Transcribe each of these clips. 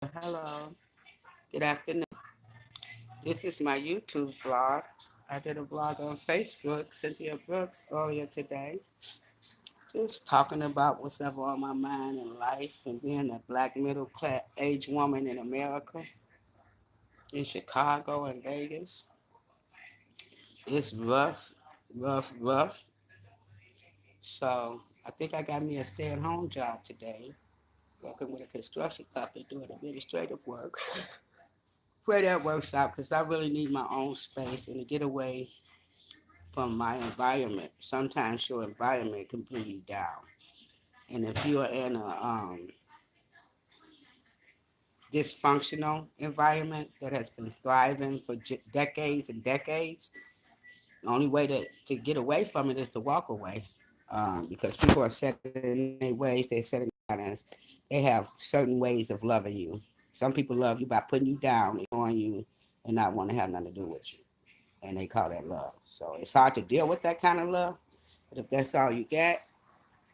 Hello, good afternoon. This is my YouTube vlog. I did a vlog on Facebook, Cynthia Brooks, earlier today, just talking about what's ever on my mind in life and being a black middle class age woman in America, in Chicago and Vegas. It's rough, rough, rough. So I think I got me a stay-at-home job today, working with a construction company doing administrative work. Pray that works out because I really need my own space and to get away from my environment. Sometimes your environment can bring you down. And if you are in a dysfunctional environment that has been thriving for decades and decades, the only way to get away from it is to walk away. Because people are set in their ways, they're set in patterns. They have certain ways of loving you. Some people love you by putting you down, ignoring you, and not want to have nothing to do with you. And they call that love. So it's hard to deal with that kind of love. But if that's all you got,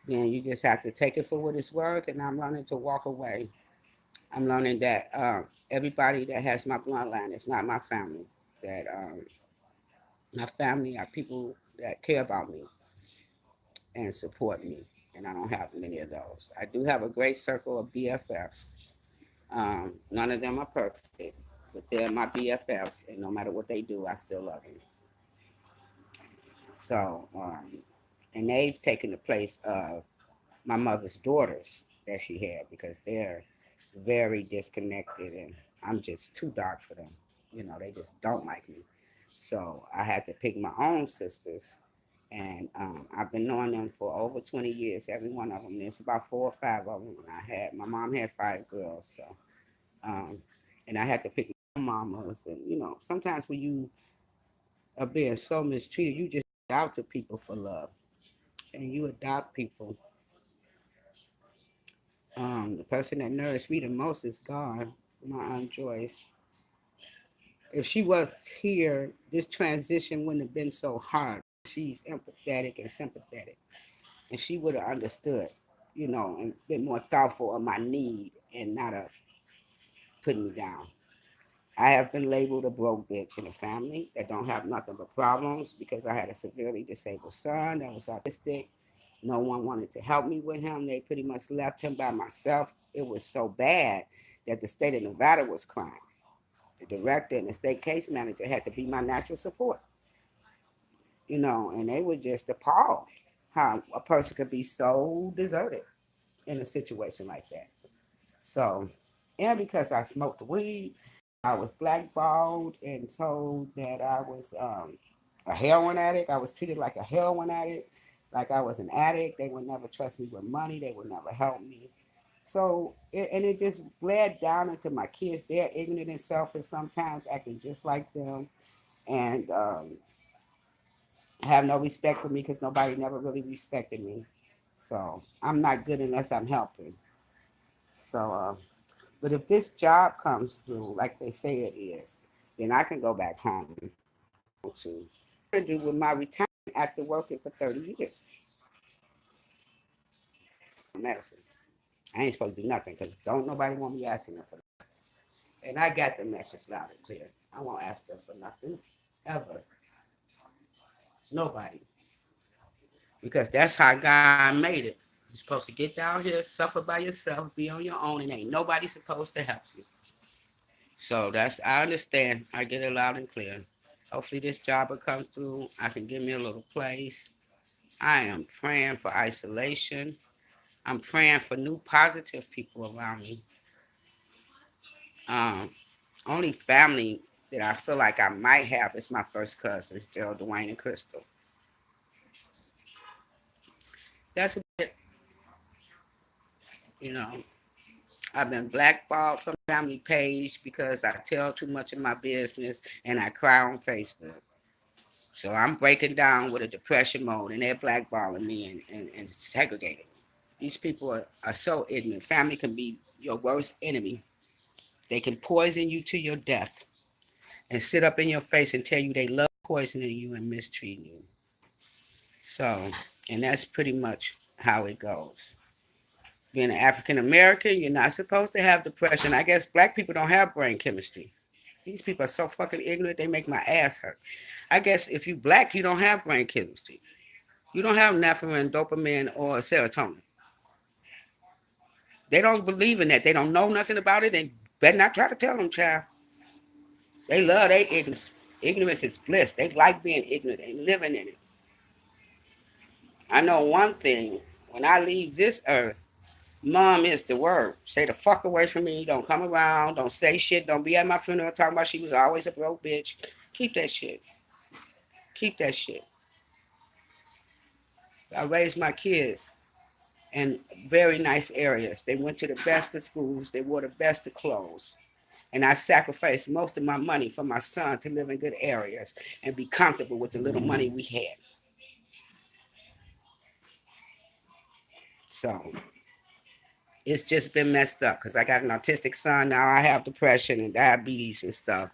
then you just have to take it for what it's worth. And I'm learning to walk away. I'm learning that everybody that has my bloodline is not my family. That my family are people that care about me and support me. And I don't have many of those. I do have a great circle of BFFs. None of them are perfect, but they're my BFFs. And no matter what they do, I still love them. So, and they've taken the place of my mother's daughters that she had because they're very disconnected and I'm just too dark for them. You know, they just don't like me. So I had to pick my own sisters. And I've been knowing them for over 20 years, every one of them. There's about 4 or 5 of them. And my mom had 5 girls. So, um, and I had to pick my own mamas. And, you know, sometimes when you are being so mistreated, you just out to people for love. And you adopt people. The person that nourished me the most is gone, my Aunt Joyce. If she was here, this transition wouldn't have been so hard. She's empathetic and sympathetic, and she would have understood, you know, and been more thoughtful of my need and not of putting me down. I have been labeled a broke bitch in a family that don't have nothing but problems because I had a severely disabled son that was autistic. No one wanted to help me with him. They pretty much left him by myself. It was so bad that the state of Nevada was crying. The director and the state case manager had to be my natural support, you know, and they were just appalled how a person could be so deserted in a situation like that. So, and because I smoked weed, I was blackballed and told that I was a heroin addict. I was treated like a heroin addict, like I was an addict. They would never trust me with money. They would never help me. So, and it just bled down into my kids. They're ignorant and selfish sometimes, acting just like them, and have no respect for me because nobody never really respected me. So, I'm not good unless I'm helping. So, but if this job comes through, like they say it is, then I can go back home to do with my retirement after working for 30 years. Medicine. I ain't supposed to do nothing because don't nobody want me asking them for that. And I got the message loud and clear. I won't ask them for nothing ever. Nobody. Because that's how God made it. You're supposed to get down here, suffer by yourself, be on your own, and ain't nobody supposed to help you. So that's I understand. I get it loud and clear. Hopefully this job will come through. I can give me a little place. I am praying for isolation. I'm praying for new positive people around me. Um, only family that I feel like I might have is my first cousins, Gerald, Dwayne, and Crystal. That's it. You know, I've been blackballed from the family page because I tell too much of my business and I cry on Facebook. So I'm breaking down with a depression mode and they're blackballing me and segregating. These people are so ignorant. Family can be your worst enemy. They can poison you to your death and sit up in your face and tell you they love poisoning you and mistreating you. So, and that's pretty much how it goes. Being an African American, you're not supposed to have depression. I guess black people don't have brain chemistry. These people are so fucking ignorant, they make my ass hurt. I guess if you black, you don't have brain chemistry. You don't have nephrine, dopamine, or serotonin. They don't believe in that. They don't know nothing about it. And better not try to tell them, child. They love their ignorance. Ignorance is bliss. They like being ignorant and living in it. I know one thing. When I leave this earth, mom is the word. Stay the fuck away from me. Don't come around. Don't say shit. Don't be at my funeral talking about she was always a broke bitch. Keep that shit. Keep that shit. I raised my kids in very nice areas. They went to the best of schools. They wore the best of clothes. And I sacrificed most of my money for my son to live in good areas and be comfortable with the little money we had. So it's just been messed up because I got an autistic son now. I have depression and diabetes and stuff.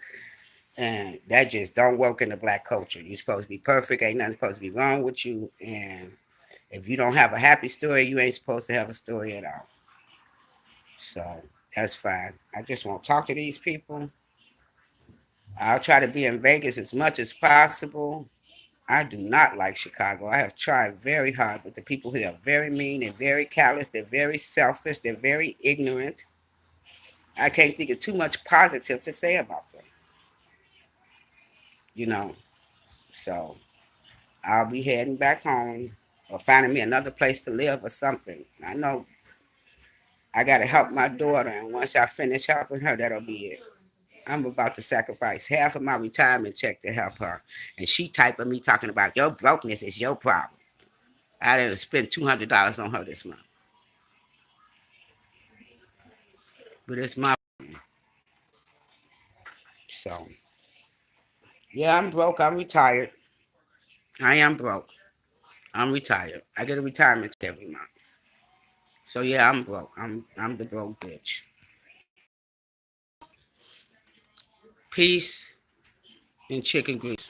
And that just don't work in the black culture. You're supposed to be perfect. Ain't nothing supposed to be wrong with you. And if you don't have a happy story, you ain't supposed to have a story at all. So that's fine. I just won't talk to these people. I'll try to be in Vegas as much as possible. I do not like Chicago. I have tried very hard, but the people here are very mean. They're very callous. They're very selfish. They're very ignorant. I can't think of too much positive to say about them, you know. So I'll be heading back home or finding me another place to live or something. I know I got to help my daughter, and once I finish helping her, that'll be it. I'm about to sacrifice half of my retirement check to help her. And she typing me talking about your brokenness is your problem. I didn't spend $200 on her this month. But it's my so yeah, I'm broke. I'm retired. I am broke. I'm retired. I get a retirement every month. So yeah, I'm broke. I'm the broke bitch. Peace and chicken grease.